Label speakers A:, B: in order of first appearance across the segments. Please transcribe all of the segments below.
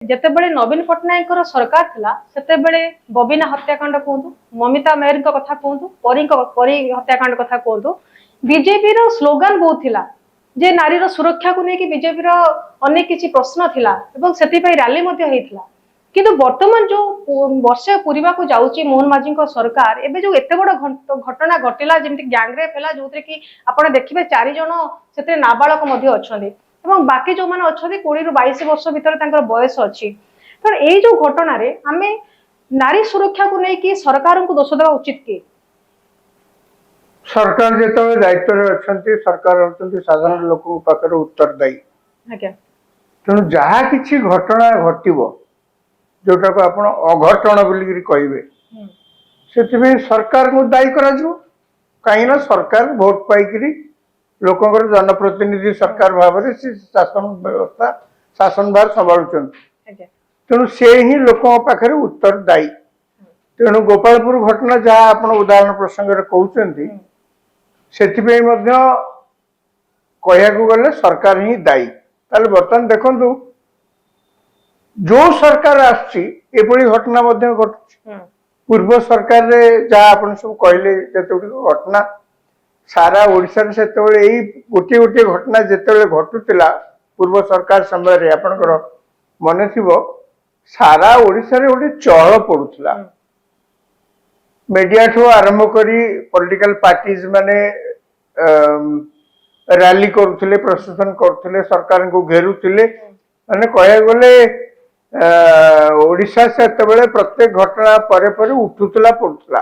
A: जेतेबेले नवीन पट्टनायक सरकार थिला सेतेबेले बबिना हत्याकांड कहतु ममिता मेहर कथा कहतु परी हत्याकांड कथा कहतु बीजेपी रो स्लोगन बहुत थिला जे नारी सुरक्षा को लेकिन बीजेपी रो अनेक किछि प्रश्न थिला एवं सेति पई रैली मध्ये हेइथिला किंतु वर्तमान जो वर्षे पूरीबा को जाउची मोहन माझी को सरकार एबे जो एते बड़ घटना घटिला जेमति गैंगरेप हैला जोतरे कि आपण देखिबे 4 जण सेते नाबालक मध्ये अछंदी एवं बाकी जो माने अछंदी 20 रु 22 वर्ष भीतर तांकर बयस अछि तो एई जो घटना रे हमें नारी सुरक्षा को नै कि सरकार को दोष देवा उचित कि
B: सरकार जेतो दायित्व रे अछंती सरकार अछंती साधारण लोक पाकर उत्तरदायी
A: आज्ञा
B: तेणु जहा किछि घटना घटिबो जोटा को आपण अघटन बोली कहिबे सेति सरकार को दायी करा जो कहीं ना सरकार वोट पाई लोकंर जनप्रतिनिधि सरकार भाव में शासन व्यवस्था शासन भार संभालुं तेणु से ही लोक पाखे उत्तरदायी तेणु गोपालपुर घटना जहाँ आप उदाहरण प्रसंग कहते कहया गले सरकार ही दायी ताले बर्तमान देखु जो सरकार आसपड़ी घटना घटू पूर्व सरकार रे जहाँ आप सब कहले घटना सारा ओडिशा रे सेतेबेले एई गोटे गोटे घटना जेतेबेले घटुतिला पूर्व सरकार समय रे आपनकर मने थिबो सारा ओडिशा रे गोटे चहल पड़ुतिला मीडिया ठो आरंभ करी पॉलिटिकल पार्टीज माने रैली करुथिले प्रशासन करुथिले सरकार को घेरुथिले माने कहया गले ओडिशा सेतेबेले प्रत्येक घटना परे परे उठुतला पड़ुतला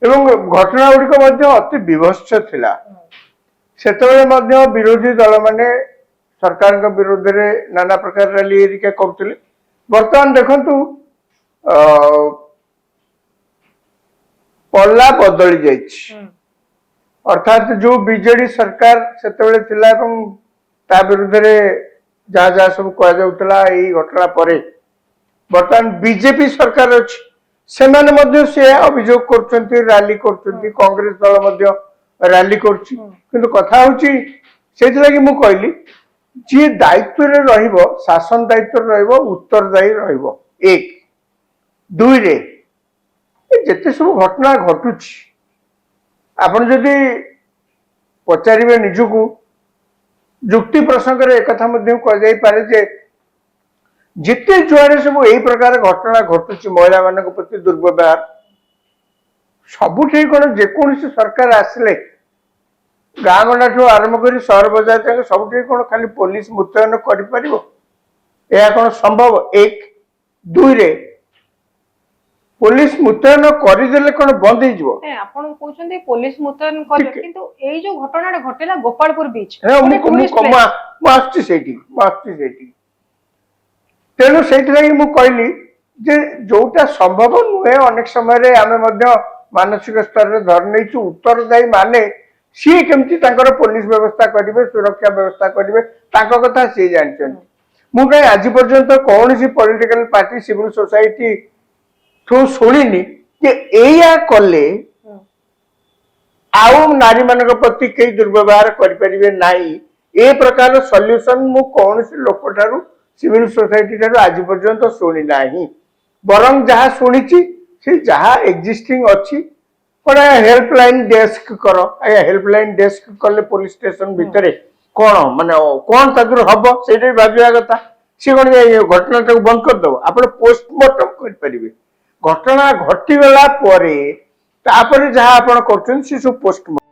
B: एवं घटना गुड़िक अति विभत्स थिला सेतेबेले विरोधी दल माने सरकार विरोध में नाना प्रकार रैली एरिका करते बर्तमान देखंतु पल्ला बदली जाइछि अर्थात जो बीजेडी सरकार सेतेबेले थिला एवं ता विरुद्ध रे जहाँ जहाँ सब कह जाउतला एई घटना परे बर्तमान बीजेपी सरकार अछि सेमाने मध्य से अभियोग करछंती रैली करछंती कांग्रेस दल मध्य रैली करछि किंतु कथा होछि सेति लागि मु कहली जे दायित्व रे रहिबो शासन दायित्व रे रहिबो उत्तरदायी रहिबो एक दुई रे जेते सब घटना घटुछि आपण जदि पचारिबे निजुकु जुक्ति प्रसंग रे एकथा मध्य कह जाई पारे जे जिते जुआरे सब यही प्रकार घटना घटुची महिला मान प्रति दुर्व्यवहार सबुठी कौन जेकोसी सरकार आसिले गाँ गंडा ठू आरंभ कर सहर बजार तक सबुठी कौन खाली पुलिस मुतयन कौन संभव एक दुई रे पुलिस मुतयन करदेले कौन बंद हो
A: पुलिस मुतयन किंतु एई जो घटना घटेला गोपालपुर बीच तेणु से कहली जे जोटा संभव नुहे अनेक समय आम मानसिक स्तर में धर नहीं उत्तरदायी माने सी केमती पुलिस व्यवस्था करेंगे सुरक्षा व्यवस्था करेंगे कथा सी जानते मुझे आज पर्यंत कौन सी political party civil society through शुणिनी या कले आउ नारी मान प्रति कई दुर्व्यवहार करें ना ए प्रकार सॉल्यूशन मु कौन सी लोक ठारू सिविल सोसाइटी ठारू आज पर्यंत शुणी ना बरं जहाँ शुणी से जहाँ एक्जिस्टिंग अच्छी कौन हेल्पलाइन डेस्क कर हेल्पलाइन डेस्क कले पुलिस स्टेशन भितर कौन माने कौन तक हम से भाविया कथा सी कौन घटना बंद करदेव आप पोस्टमार्टम करेंगे घटना घटीगला जहाँ आप कर सब पोस्टमार्टम